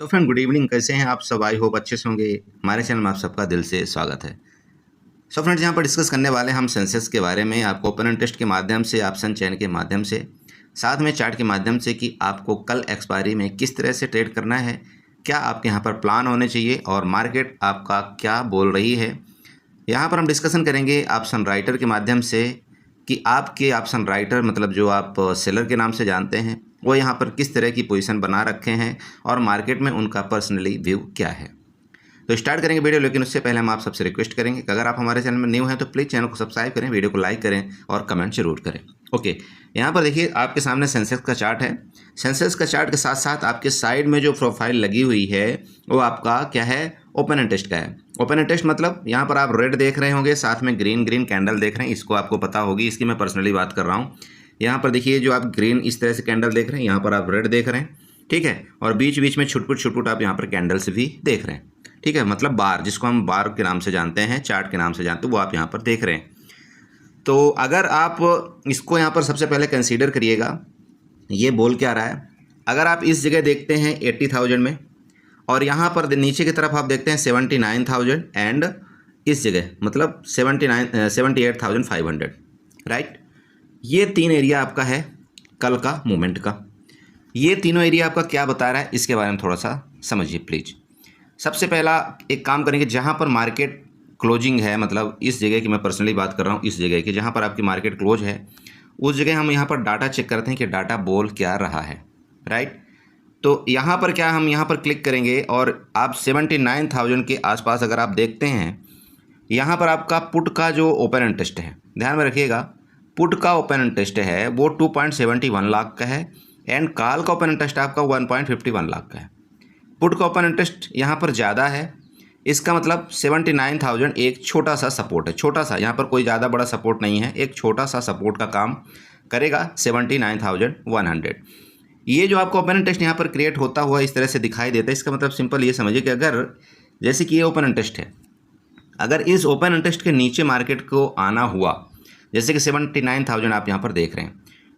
तो friend good evening, कैसे हैं आप सब? आई होप अच्छे से होंगे। हमारे चैनल में आप सबका दिल से स्वागत है। सो फ्रेंड्स, यहाँ पर डिस्कस करने वाले हम सेंसेक्स के बारे में, आपको ओपन इंटरेस्ट के माध्यम से, ऑप्शन चयन के माध्यम से, साथ में चार्ट के माध्यम से कि आपको कल एक्सपायरी में किस तरह से ट्रेड करना है, क्या आपके यहाँ पर प्लान होने चाहिए और मार्केट आपका क्या बोल रही है। यहाँ पर हम डिस्कशन करेंगे ऑप्शन राइटर के माध्यम से कि आपके ऑप्शन राइटर मतलब जो आप सेलर के नाम से जानते हैं, वो यहाँ पर किस तरह की पोजीशन बना रखे हैं और मार्केट में उनका पर्सनली व्यू क्या है। तो स्टार्ट करेंगे वीडियो, लेकिन उससे पहले हम आप सबसे रिक्वेस्ट करेंगे कि अगर आप हमारे चैनल में न्यू हैं तो प्लीज़ चैनल को सब्सक्राइब करें, वीडियो को लाइक करें और कमेंट जरूर करें। ओके, यहाँ पर देखिए आपके सामने सेंसेक्स का चार्ट है। सेंसेक्स का चार्ट के साथ साथ आपके साइड में जो प्रोफाइल लगी हुई है वो आपका क्या है? ओपन इंटरेस्ट का है। ओपन इंटरेस्ट मतलब यहाँ पर आप रेड देख रहे होंगे, साथ में ग्रीन ग्रीन कैंडल देख रहे हैं, इसको आपको पता होगी, इसकी मैं पर्सनली बात कर रहा हूँ। यहाँ पर देखिए जो आप ग्रीन इस तरह से कैंडल देख रहे हैं, यहाँ पर आप रेड देख रहे हैं, ठीक है। और बीच बीच में छुटपुट आप यहाँ पर कैंडल्स भी देख रहे हैं, ठीक है। मतलब बार, जिसको हम बार के नाम से जानते हैं, चार्ट के नाम से जानते हैं, वो आप यहाँ पर देख रहे हैं। तो अगर आप इसको यहाँ पर सबसे पहले कंसीडर करिएगा, ये बोल क्या रहा है। अगर आप इस जगह देखते हैं 80,000 में, और यहाँ पर नीचे की तरफ आप देखते हैं 79,000 एंड इस जगह मतलब 78,500, राइट। ये तीन एरिया आपका है कल का मूवमेंट का। ये तीनों एरिया आपका क्या बता रहा है, इसके बारे में थोड़ा सा समझिए प्लीज़। सबसे पहला एक काम करेंगे, जहाँ पर मार्केट क्लोजिंग है, मतलब इस जगह की मैं पर्सनली बात कर रहा हूँ, इस जगह की जहाँ पर आपकी मार्केट क्लोज है, उस जगह हम यहाँ पर डाटा चेक करते हैं कि डाटा बोल क्या रहा है, राइट। तो यहाँ पर क्या, हम यहाँ पर क्लिक करेंगे और आप 79,000 के आसपास अगर आप देखते हैं, यहाँ पर आपका पुट का जो ओपन इंटरेस्ट है, ध्यान में रखिएगा, पुट का ओपन इंटरेस्ट है वो 2.71 लाख का है एंड कॉल का ओपन इंटरेस्ट आपका 1.51 लाख का है। पुट का ओपन इंटरेस्ट यहाँ पर ज़्यादा है, इसका मतलब 79,000 एक छोटा सा सपोर्ट है, छोटा सा, यहाँ पर कोई ज़्यादा बड़ा सपोर्ट नहीं है, एक छोटा सा सपोर्ट का काम करेगा 79,100। ये जो आपको ओपन इंटरेस्ट यहाँ पर क्रिएट होता हुआ इस तरह से दिखाई देता है, इसका मतलब सिंपल ये समझिए कि अगर जैसे कि ये ओपन इंटरेस्ट है, अगर इस ओपन इंटरेस्ट के नीचे मार्केट को आना हुआ, जैसे कि 79,000 आप यहाँ पर देख रहे हैं,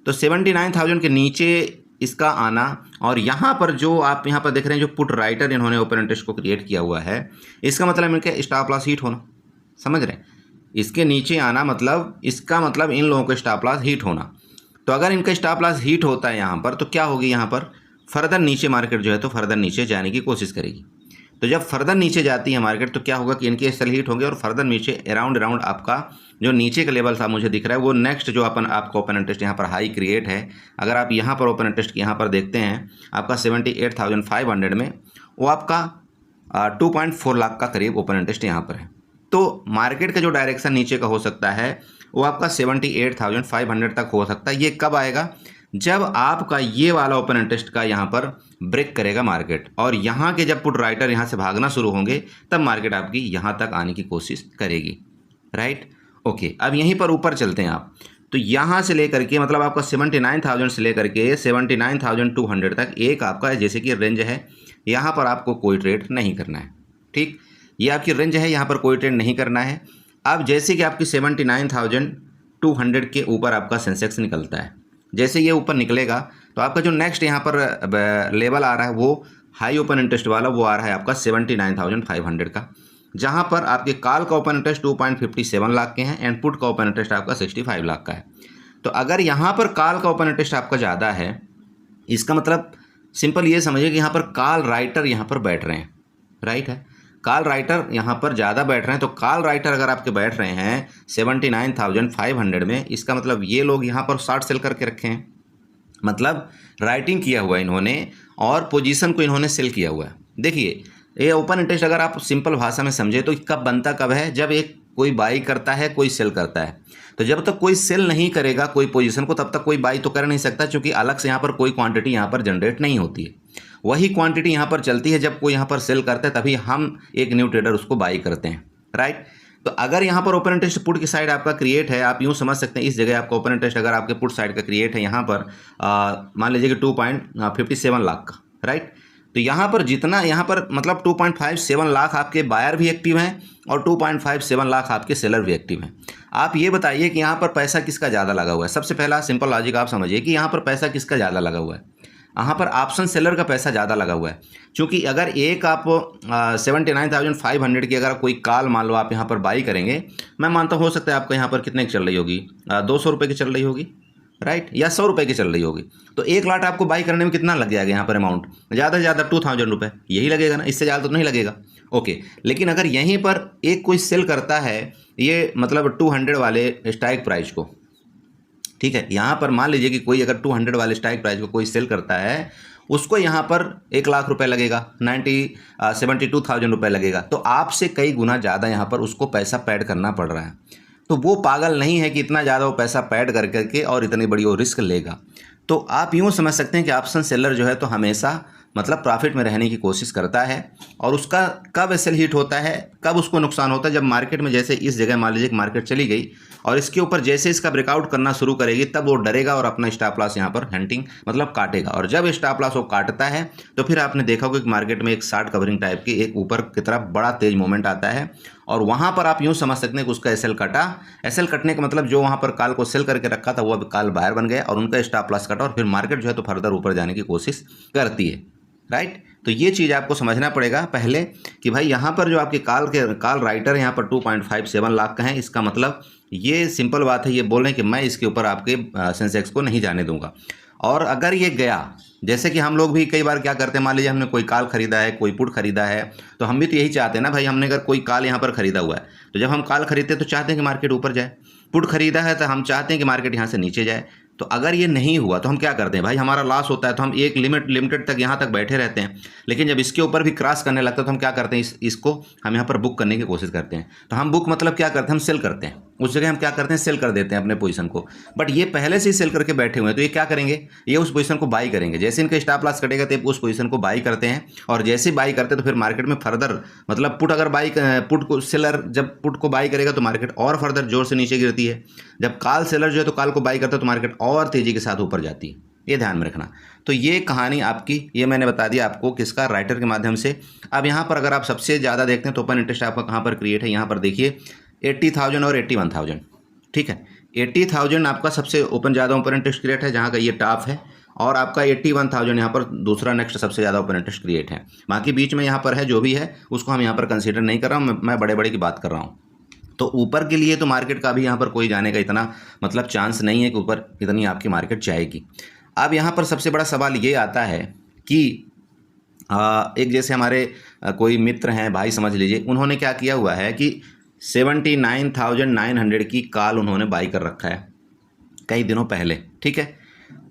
तो 79,000 के नीचे इसका आना, और यहाँ पर जो आप यहाँ पर देख रहे हैं जो पुट राइटर इन्होंने ओपन इंटरेस्ट को क्रिएट किया हुआ है, इसका मतलब इनके स्टॉप लॉस हिट होना, समझ रहे हैं। इसके नीचे आना मतलब, इसका मतलब इन लोगों का स्टॉप लॉस हिट होना। तो अगर इनका स्टॉप लॉस हिट होता है यहाँ पर, तो क्या होगी, यहाँ पर फर्दर नीचे मार्केट जो है तो फर्दर नीचे जाने की कोशिश करेगी। तो जब फर्दर नीचे जाती है मार्केट, तो क्या होगा कि इनके सेल हिट होंगे और फर्दर नीचे अराउंड आपका जो नीचे का लेवल था मुझे दिख रहा है, वो नेक्स्ट जो आपका ओपन इंटरेस्ट यहाँ पर हाई क्रिएट है, अगर आप यहाँ पर ओपन इंटरेस्ट यहाँ पर देखते हैं आपका 78,500 में, वो आपका 2.4 लाख का करीब ओपन इंटरेस्ट यहाँ पर है। तो मार्केट का जो डायरेक्शन नीचे का हो सकता है वो आपका 78,500 तक हो सकता है। ये कब आएगा? जब आपका ये वाला ओपन इंटरेस्ट का यहाँ पर ब्रेक करेगा मार्केट, और यहाँ के जब पुट राइटर यहाँ से भागना शुरू होंगे, तब मार्केट आपकी यहाँ तक आने की कोशिश करेगी, राइट। ओके, अब यहीं पर ऊपर चलते हैं आप। तो यहाँ से लेकर के मतलब आपका 79,000 से लेकर के 79,200 तक एक आपका जैसे कि रेंज है, यहाँ पर आपको कोई ट्रेड नहीं करना है, ठीक। ये आपकी रेंज है, यहाँ पर कोई ट्रेड नहीं करना है। अब जैसे कि आपकी 79,200 के ऊपर आपका सेंसेक्स निकलता है, जैसे ये ऊपर निकलेगा तो आपका जो नेक्स्ट यहाँ पर लेवल आ रहा है वो हाई ओपन इंटरेस्ट वाला, वो आ रहा है आपका 79,500 का, जहाँ पर आपके कॉल का ओपन इंटरेस्ट 2.57 लाख के हैं एंड पुट का ओपन इंटरेस्ट आपका 65 लाख का है। तो अगर यहाँ पर कॉल का ओपन इंटरेस्ट आपका ज़्यादा है, इसका मतलब सिंपल ये समझिए कि यहाँ पर कॉल राइटर यहाँ पर बैठ रहे हैं, राइट है, कॉल राइटर यहाँ पर ज़्यादा बैठ रहे हैं। तो कॉल राइटर अगर आपके बैठ रहे हैं 79,500 में, इसका मतलब ये लोग यहाँ पर शॉर्ट सेल करके रखे हैं, मतलब राइटिंग किया हुआ है इन्होंने और पोजीशन को इन्होंने सेल किया हुआ है। देखिए ये ओपन इंटरेस्ट अगर आप सिंपल भाषा में समझे तो कब बनता कब है, जब एक कोई बाई करता है कोई सेल करता है। तो जब तक कोई सेल नहीं करेगा कोई पोजीशन को, तब तक कोई बाई तो कर नहीं सकता, क्योंकि अलग से यहाँ पर कोई क्वांटिटी यहाँ पर जनरेट नहीं होती है। वही क्वांटिटी यहाँ पर चलती है जब कोई यहाँ पर सेल करता है, तभी हम एक न्यू ट्रेडर उसको बाई करते हैं, राइट। तो अगर यहाँ पर ओपन इंटरेस्ट पुट की साइड आपका क्रिएट है, आप यूँ समझ सकते हैं इस जगह आपका ओपन इंटरेस्ट अगर आपके पुट साइड का क्रिएट है यहाँ पर मान लीजिए कि 2.57 लाख का, राइट। तो यहाँ पर जितना यहाँ पर मतलब 2.57 लाख आपके बायर भी एक्टिव हैं और 2.57 लाख आपके सेलर भी एक्टिव हैं। आप ये बताइए कि यहाँ पर पैसा किसका ज़्यादा लगा हुआ है। सबसे पहला सिंपल लॉजिक आप समझिए कि यहाँ पर पैसा किसका ज़्यादा लगा हुआ है। यहाँ पर ऑप्शन सेलर का पैसा ज़्यादा लगा हुआ है, क्योंकि अगर एक आप 79,500 की अगर कोई कॉल मान लो आप यहाँ पर बाई करेंगे, मैं मानता हूँ हो सकता है आपको यहाँ पर कितने की चल रही होगी, 200 रुपये की चल रही होगी, राइट, या 100 रुपये की चल रही होगी। तो 1 लाट आपको बाई करने में कितना लग जाएगा यहाँ पर अमाउंट, ज़्यादा से ज़्यादा 2000 रुपये यही लगेगा ना, इससे ज़्यादा तो नहीं लगेगा। ओके, लेकिन अगर यहीं पर एक कोई सेल करता है ये मतलब 200 वाले स्ट्राइक प्राइस को, ठीक है, यहाँ पर मान लीजिए कि कोई अगर 200 वाले स्ट्राइक प्राइस को कोई सेल करता है, उसको यहाँ पर 1 लाख रुपए लगेगा, 72,000 रुपये लगेगा। तो आपसे कई गुना ज़्यादा यहाँ पर उसको पैसा पैड करना पड़ रहा है। तो वो पागल नहीं है कि इतना ज़्यादा वो पैसा पैड कर करके और इतनी बड़ी वो रिस्क लेगा। तो आप यूँ समझ सकते हैं कि ऑप्शन सेलर जो है तो हमेशा मतलब प्रॉफिट में रहने की कोशिश करता है, और उसका कब सेल हिट होता है, कब उसको नुकसान होता है, जब मार्केट में जैसे इस जगह मान लीजिए कि मार्केट चली गई और इसके ऊपर जैसे इसका ब्रेकआउट करना शुरू करेगी, तब वो डरेगा और अपना स्टॉप लॉस यहाँ पर हंटिंग मतलब काटेगा। और जब स्टॉप लॉस वो काटता है तो फिर आपने देखा होगा कि मार्केट में एक शार्ट कवरिंग टाइप की एक ऊपर की तरफ बड़ा तेज मूवमेंट आता है, और वहाँ पर आप यूँ समझ सकते हैं कि उसका एसएल कटा। एसएल कटने का मतलब जो वहाँ पर कॉल को सेल करके रखा था वो अब कॉल बायर बन गया और उनका स्टॉप लॉस कटा, और फिर मार्केट जो है तो फर्दर ऊपर जाने की कोशिश करती है, राइट। तो ये चीज़ आपको समझना पड़ेगा पहले कि भाई यहाँ पर जो आपके कॉल राइटर यहाँ पर 2.57 लाख का है, इसका मतलब ये सिंपल बात है, ये बोल रहे हैं कि मैं इसके ऊपर आपके सेंसेक्स को नहीं जाने दूंगा। और अगर ये गया, जैसे कि हम लोग भी कई बार क्या करते हैं, मान लीजिए हमने कोई कॉल खरीदा है, कोई पुट खरीदा है, तो हम भी तो यही चाहते हैं ना भाई, हमने अगर कोई कॉल यहाँ पर खरीदा हुआ है तो जब हम कॉल खरीदते हैं तो चाहते हैं कि मार्केट ऊपर जाए, पुट खरीदा है तो हम चाहते हैं कि मार्केट यहाँ से नीचे जाए। तो अगर ये नहीं हुआ तो हम क्या करते हैं भाई, हमारा लॉस होता है तो हम एक लिमिटेड तक यहाँ तक बैठे रहते हैं, लेकिन जब इसके ऊपर भी क्रॉस करने लगता है तो हम क्या करते हैं, इसको हम यहाँ पर बुक करने की कोशिश करते हैं। तो हम बुक मतलब क्या करते हैं, हम सेल करते हैं, उस जगह हम क्या करते हैं, सेल कर देते हैं अपने पोजीशन को। बट ये पहले से ही सेल करके बैठे हुए हैं, तो ये क्या करेंगे, ये उस पोजीशन को बाई करेंगे। जैसे इनका स्टॉप लॉस कटेगा तो उस पोजीशन को बाई करते हैं, और जैसे बाई करते हैं तो फिर मार्केट में फर्दर मतलब पुट अगर पुट को सेलर जब पुट को बाई करेगा तो मार्केट और फर्दर जोर से नीचे गिरती है, जब कॉल सेलर जो है तो कॉल को बाई करता है तो मार्केट और तेजी के साथ ऊपर जाती है। ये ध्यान में रखना। तो ये कहानी आपकी, ये मैंने बता दिया आपको किसका, राइटर के माध्यम से। अब यहाँ पर अगर आप सबसे ज़्यादा देखते हैं तो ओपन इंटरेस्ट आपका कहाँ पर क्रिएट है, यहाँ पर देखिए 80,000 और 81,000, ठीक है। 80,000 आपका सबसे ज़्यादा ओपन इंटरेस्ट क्रिएट है, जहाँ का ये टॉप है, और आपका 81,000 यहाँ पर दूसरा नेक्स्ट सबसे ज़्यादा ओपन इंटरेस्ट क्रिएट है। बाकी बीच में यहाँ पर है जो भी है उसको हम यहाँ पर कंसीडर नहीं कर रहा हूँ, मैं बड़े बड़े की बात कर रहा हूँ। तो ऊपर के लिए तो मार्केट का भी यहाँ पर कोई जाने का इतना मतलब चांस नहीं है कि ऊपर इतनी आपकी मार्केट जाएगी। अब यहाँ पर सबसे बड़ा सवाल ये आता है कि एक जैसे हमारे कोई मित्र हैं, भाई समझ लीजिए, उन्होंने क्या किया हुआ है कि 79,900 की कॉल उन्होंने बाई कर रखा है कई दिनों पहले, ठीक है।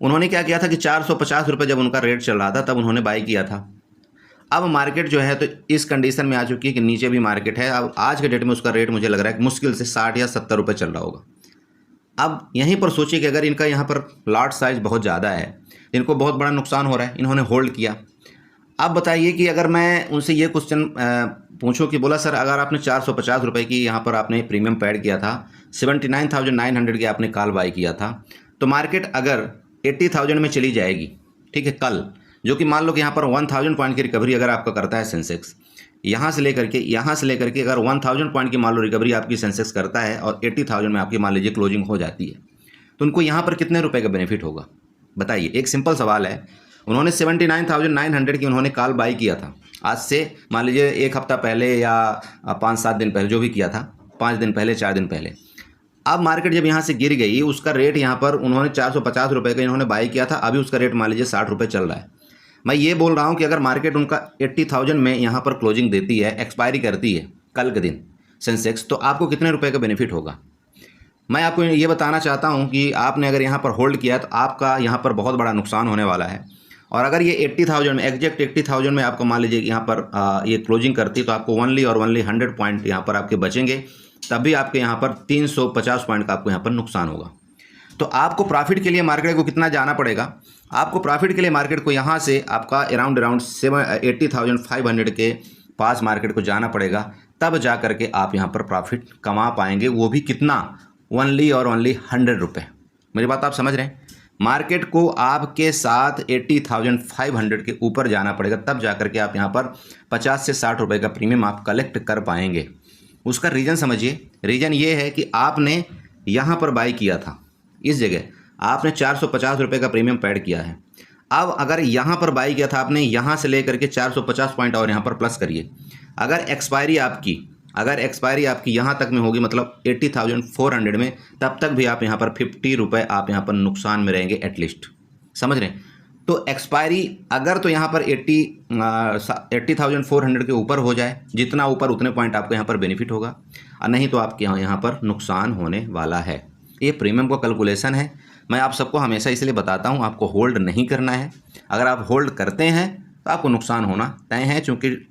उन्होंने क्या किया था कि 450 रुपये जब उनका रेट चल रहा था तब उन्होंने बाई किया था। अब मार्केट जो है तो इस कंडीशन में आ चुकी है कि नीचे भी मार्केट है। अब आज के डेट में उसका रेट मुझे लग रहा है कि मुश्किल से 60 या 70 रुपये चल रहा होगा। अब यहीं पर सोचिए कि अगर इनका यहाँ पर लॉट साइज बहुत ज़्यादा है, इनको बहुत बड़ा नुकसान हो रहा है, इन्होंने होल्ड किया। अब बताइए कि अगर मैं उनसे ये क्वेश्चन पूछूं कि बोला सर अगर आपने 450 रुपये की यहाँ पर आपने प्रीमियम पैड किया था, 79,900 की आपने कॉल बाई किया था, तो मार्केट अगर 80,000 में चली जाएगी, ठीक है, कल, जो कि मान लो कि यहाँ पर 1000 पॉइंट की रिकवरी अगर आपका करता है सेंसेक्स, यहाँ से लेकर के अगर 1000 पॉइंट की मान लो रिकवरी आपकी सेंसेक्स करता है और 80,000 में आपकी मान लीजिए क्लोजिंग हो जाती है, तो उनको यहाँ पर कितने रुपए का बेनिफिट होगा बताइए। एक सिंपल सवाल है। उन्होंने 79,900 की उन्होंने कॉल बाई किया था, आज से मान लीजिए एक हफ्ता पहले या 5-7 दिन पहले, जो भी किया था, 5 दिन पहले, 4 दिन पहले। अब मार्केट जब यहाँ से गिर गई, उसका रेट यहाँ पर उन्होंने 450 रुपये का इन्होंने बाई किया था, अभी उसका रेट मान लीजिए 60 रुपये चल रहा है। मैं ये बोल रहा हूँ कि अगर मार्केट उनका 80,000 में यहाँ पर क्लोजिंग देती है, एक्सपायरी करती है कल के दिन सेंसेक्स, तो आपको कितने रुपए का बेनिफिट होगा। मैं आपको ये बताना चाहता हूँ कि आपने अगर यहाँ पर होल्ड किया तो आपका यहाँ पर बहुत बड़ा नुकसान होने वाला है। और अगर ये 80,000 में, एग्जैक्ट 80,000 में आपको मान लीजिए यहाँ पर ये क्लोजिंग करती, तो आपको ओनली 100 पॉइंट यहाँ पर आपके बचेंगे, तब भी आपके यहाँ पर 350 पॉइंट का आपको यहाँ पर नुकसान होगा। तो आपको प्रॉफिट के लिए मार्केट को कितना जाना पड़ेगा, आपको प्रॉफिट के लिए मार्केट को यहाँ से आपका अराउंड 80,500 के पास मार्केट को जाना पड़ेगा, तब जा करके आप यहाँ पर प्रॉफिट कमा पाएंगे, वो भी कितना, ओनली 100 रुपये। मेरी बात आप समझ रहे हैं। मार्केट को आपके साथ 80,500 के ऊपर जाना पड़ेगा, तब जा करके आप यहाँ पर 50 से 60 रुपये का प्रीमियम आप कलेक्ट कर पाएंगे। उसका रीज़न समझिए। रीज़न ये है कि आपने यहाँ पर बाई किया था, इस जगह आपने 450 रुपये का प्रीमियम पैड किया है। अब अगर यहाँ पर बाई किया था आपने, यहाँ से लेकर के 450 पॉइंट और यहाँ पर प्लस करिए। अगर एक्सपायरी आपकी यहाँ तक में होगी, मतलब 80,400 में, तब तक भी आप यहाँ पर 50 रुपये आप यहाँ पर नुकसान में रहेंगे एटलीस्ट। समझ रहे हैं? तो एक्सपायरी अगर तो यहाँ पर 80,400 के ऊपर हो जाए, जितना ऊपर उतने पॉइंट आपको यहाँ पर बेनिफिट होगा, और नहीं तो आपके यहाँ पर नुकसान होने वाला है। ये प्रीमियम का कैलकुलेशन है। मैं आप सबको हमेशा इसलिए बताता हूँ, आपको होल्ड नहीं करना है। अगर आप होल्ड करते हैं तो आपको नुकसान होना तय है, क्योंकि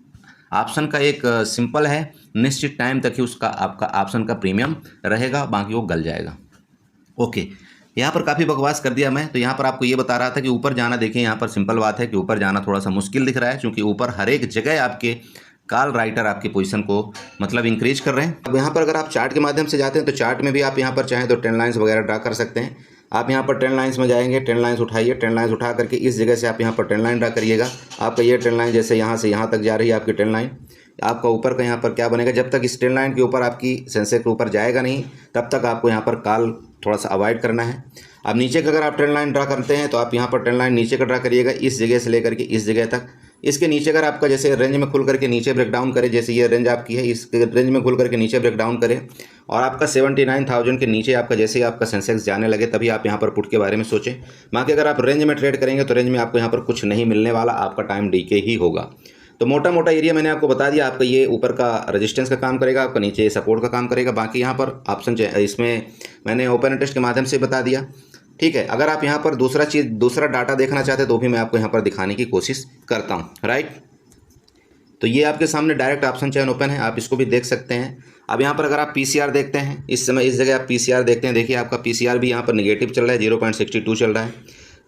ऑप्शन का एक सिंपल है, निश्चित टाइम तक ही उसका आपका ऑप्शन का प्रीमियम रहेगा, बाकी वो गल जाएगा। ओके, यहाँ पर काफ़ी बकवास कर दिया मैं। तो यहाँ पर आपको ये बता रहा था कि ऊपर जाना, देखिए यहाँ पर सिंपल बात है कि ऊपर जाना थोड़ा सा मुश्किल दिख रहा है, क्योंकि ऊपर हर एक जगह आपके कॉल राइटर आपकी पोजीशन को मतलब इंक्रीज कर रहे हैं। अब यहाँ पर अगर आप चार्ट के माध्यम से जाते हैं तो चार्ट में भी आप यहाँ पर चाहें तो ट्रेंड लाइन्स वगैरह ड्रा कर सकते हैं। आप यहाँ पर ट्रेंड लाइन्स में जाएंगे, ट्रेंड लाइन्स उठाइए, ट्रेंड लाइन्स उठा करके इस जगह से आप यहाँ पर ट्रेंड लाइन ड्रा करिएगा। आपका ये ट्रेंड लाइन जैसे यहाँ से यहाँ तक जा रही है आपकी ट्रेंड लाइन, आपका ऊपर का यहाँ पर क्या बनेगा, जब तक इस ट्रेंड लाइन के ऊपर आपकी सेंसेक्स के ऊपर जाएगा नहीं, तब तक आपको यहाँ पर कॉल थोड़ा सा अवॉइड करना है। अब नीचे का अगर आप ट्रेंड लाइन ड्रा करते हैं तो आप यहाँ पर ट्रेंड लाइन नीचे का ड्रा करिएगा, इस जगह से लेकर के इस जगह तक। इसके नीचे अगर आपका जैसे रेंज में खुल करके नीचे ब्रेक डाउन करे, जैसे ये रेंज आपकी है, इस रेंज में खुल करके नीचे ब्रेक डाउन करे और आपका 79,000 के नीचे आपका जैसे ही आपका सेंसेक्स जाने लगे, तभी आप यहाँ पर पुट के बारे में सोचें। बाकी अगर आप रेंज में ट्रेड करेंगे तो रेंज में आपको यहाँ पर कुछ नहीं मिलने वाला, आपका टाइम डीके ही होगा। तो मोटा मोटा एरिया मैंने आपको बता दिया। आपका ये ऊपर का रेजिस्टेंस का काम करेगा, आपका नीचे सपोर्ट का काम करेगा। बाकी यहाँ पर ऑप्शन इसमें मैंने ओपन इंटरेस्ट के माध्यम से बता दिया, ठीक है। अगर आप यहाँ पर दूसरा डाटा देखना चाहते हैं तो भी मैं आपको यहाँ पर दिखाने की कोशिश करता हूँ, राइट। तो ये आपके सामने डायरेक्ट ऑप्शन चैन ओपन है, आप इसको भी देख सकते हैं। अब यहाँ पर अगर आप पीसीआर देखते हैं, इस समय इस जगह आप पीसीआर देखते हैं, देखिए आपका पीसीआर भी यहाँ पर नेगेटिव चल रहा है, 0.62 चल रहा है।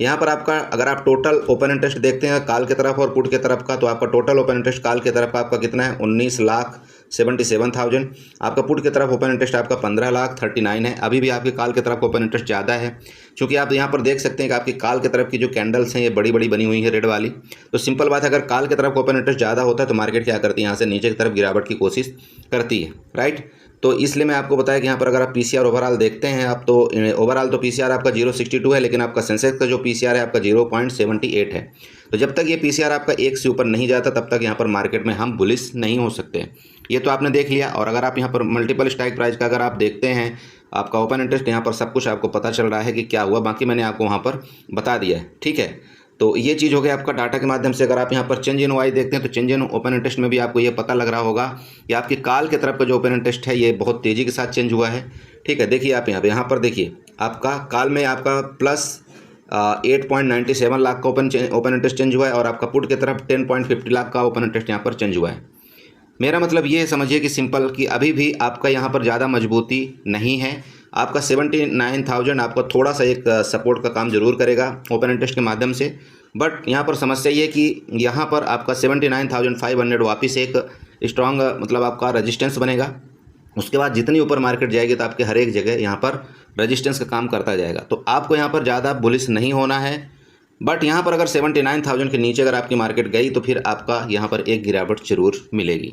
यहाँ पर आपका अगर आप टोटल ओपन इंटरेस्ट देखते हैं कॉल की तरफ और पुट की तरफ का, तो आपका टोटल ओपन इंटरेस्ट कॉल की तरफ आपका कितना है, 19,77,000। आपका पुट की तरफ ओपन इंटरेस्ट आपका 15,39,000 है। अभी भी आपके कॉल की तरफ ओपन इंटरेस्ट ज़्यादा है, क्योंकि आप यहाँ पर देख सकते हैं कि आपकी कॉल की तरफ की जो कैंडल्स हैं ये बड़ी बड़ी बनी हुई है रेड वाली। तो सिंपल बात है, अगर कॉल की तरफ ओपन इंटरेस्ट ज़्यादा होता है तो मार्केट क्या करती है, यहाँ से नीचे की तरफ गिरावट की कोशिश करती है, राइट। तो इसलिए मैं आपको बताया कि यहाँ पर अगर आप पीसीआर ओवरऑल देखते हैं आप, तो ओवरऑल तो पीसीआर आपका 0.62 है, लेकिन आपका सेंसेक्स का जो पीसीआर है आपका 0.78 है। तो जब तक ये पीसीआर आपका 1 से ऊपर नहीं जाता तब तक यहाँ पर मार्केट में हम बुलिश नहीं हो सकते। ये तो आपने देख लिया। और अगर आप यहाँ पर मल्टीपल स्ट्राइक प्राइस का अगर आप देखते हैं, आपका ओपन इंटरेस्ट यहाँ पर सब कुछ आपको पता चल रहा है कि क्या हुआ, बाकी मैंने आपको वहाँ पर बता दिया है, ठीक है। तो ये चीज़ हो गया आपका डाटा के माध्यम से। अगर आप यहाँ पर चेंज इन वाई देखते हैं तो चेंज इन ओपन इंटरेस्ट में भी आपको ये पता लग रहा होगा कि आपकी कॉल की तरफ का जो ओपन इंटरेस्ट है ये बहुत तेज़ी के साथ चेंज हुआ है, ठीक है। देखिए आप यहाँ पर देखिए आपका कॉल में आपका प्लस 8.97 लाख का ओपन इंटरेस्ट चेंज हुआ है, और आपका पुट की तरफ 10.50 लाख का ओपन इंटरेस्ट यहाँ पर चेंज हुआ है। मेरा मतलब ये समझिए कि सिंपल कि अभी भी आपका यहाँ पर ज़्यादा मजबूती नहीं है। आपका 79,000 आपका थोड़ा सा एक सपोर्ट का काम जरूर करेगा ओपन इंटरेस्ट के माध्यम से, बट यहाँ पर समस्या ये कि यहाँ पर आपका 79,500 वापस एक स्ट्रॉन्ग मतलब आपका रेजिस्टेंस बनेगा। उसके बाद जितनी ऊपर मार्केट जाएगी तो आपके हर एक जगह यहाँ पर रेजिस्टेंस का काम करता जाएगा। तो आपको यहाँ पर ज़्यादा बुलिश नहीं होना है, बट यहाँ पर अगर 79,000 के नीचे अगर आपकी मार्केट गई तो फिर आपका यहाँ पर एक गिरावट जरूर मिलेगी।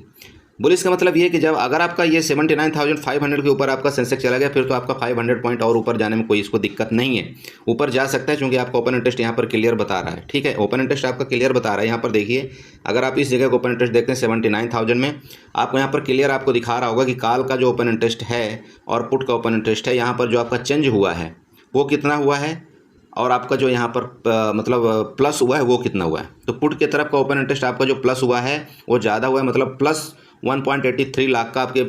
बुलिश का मतलब ये है कि जब अगर आपका ये 79,500 के ऊपर आपका सेंसेक्स चला गया, फिर तो आपका 500 पॉइंट और ऊपर जाने में कोई इसको दिक्कत नहीं है, ऊपर जा सकता है, क्योंकि आपका ओपन इंटरेस्ट यहाँ पर क्लियर बता रहा है, ठीक है। ओपन इंटरेस्ट आपका क्लियर बता रहा है। यहाँ पर देखिए अगर आप इस जगह को ओपन इंटरेस्ट देखते हैं 79,000 में, आपको यहाँ पर क्लियर आपको दिखा रहा होगा कि कॉल का जो ओपन इंटरेस्ट है और पुट का ओपन इंटरेस्ट है, यहाँ पर जो आपका चेंज हुआ है वो कितना हुआ है, और आपका जो यहाँ पर मतलब प्लस हुआ है वो कितना हुआ है। तो पुट की तरफ का ओपन इंटरेस्ट आपका जो प्लस हुआ है वो ज़्यादा हुआ है, मतलब प्लस 1.83 लाख का आपके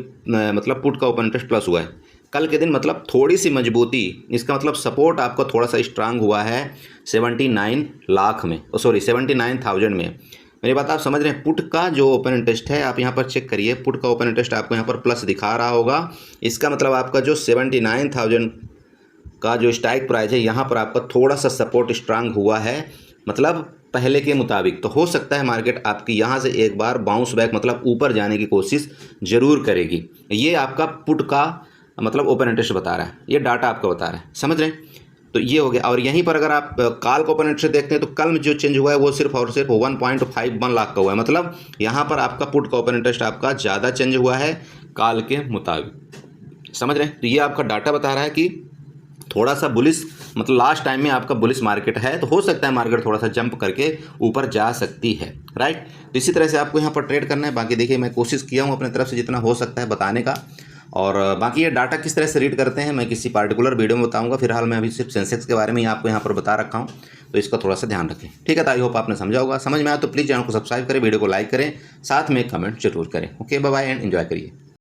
मतलब पुट का ओपन इंटरेस्ट प्लस हुआ है कल के दिन, मतलब थोड़ी सी मजबूती। इसका मतलब सपोर्ट आपका थोड़ा सा स्ट्रांग हुआ है 79 लाख में, सॉरी 79,000 में। मेरी बात आप समझ रहे हैं। पुट का जो ओपन इंटरेस्ट है आप यहाँ पर चेक करिए, पुट का ओपन इंटरेस्ट आपको यहाँ पर प्लस दिखा रहा होगा। इसका मतलब आपका जो 79,000 का जो स्ट्राइक प्राइस है यहाँ पर आपका थोड़ा सा सपोर्ट स्ट्रांग हुआ है, मतलब पहले के मुताबिक। तो हो सकता है मार्केट आपकी यहाँ से एक बार बाउंस बैक मतलब ऊपर जाने की कोशिश ज़रूर करेगी। ये आपका पुट का मतलब ओपन इंटरेस्ट बता रहा है, ये डाटा आपका बता रहा है, समझ रहे हैं। तो ये हो गया। और यहीं पर अगर आप कॉल का ओपन इंटरेस्ट देखते हैं तो कल में जो चेंज हुआ है वो सिर्फ और सिर्फ 1.51 लाख का हुआ है, मतलब यहाँ पर आपका पुट का ओपन इंटरेस्ट आपका ज़्यादा चेंज हुआ है कॉल के मुताबिक, समझ रहे हैं। तो ये आपका डाटा बता रहा है कि थोड़ा सा बुलिश, मतलब लास्ट टाइम में आपका बुलिश मार्केट है, तो हो सकता है मार्केट थोड़ा सा जंप करके ऊपर जा सकती है, राइट। तो इसी तरह से आपको यहाँ पर ट्रेड करना है। बाकी देखिए मैं कोशिश किया हूँ अपने तरफ से जितना हो सकता है बताने का, और बाकी ये डाटा किस तरह से रीड करते हैं मैं किसी पार्टिकुलर वीडियो में बताऊंगा। फिलहाल मैं अभी सिर्फ सेंसेक्स के बारे में ही आपको यहाँ पर बता रखा हूँ, तो इसका थोड़ा सा ध्यान रखें, ठीक है। तो आई होप आपने समझा होगा। समझ में आया तो प्लीज़ चैनल को सब्सक्राइब करें, वीडियो को लाइक करें, साथ में कमेंट जरूर करें। Okay, bye bye and enjoy करिए।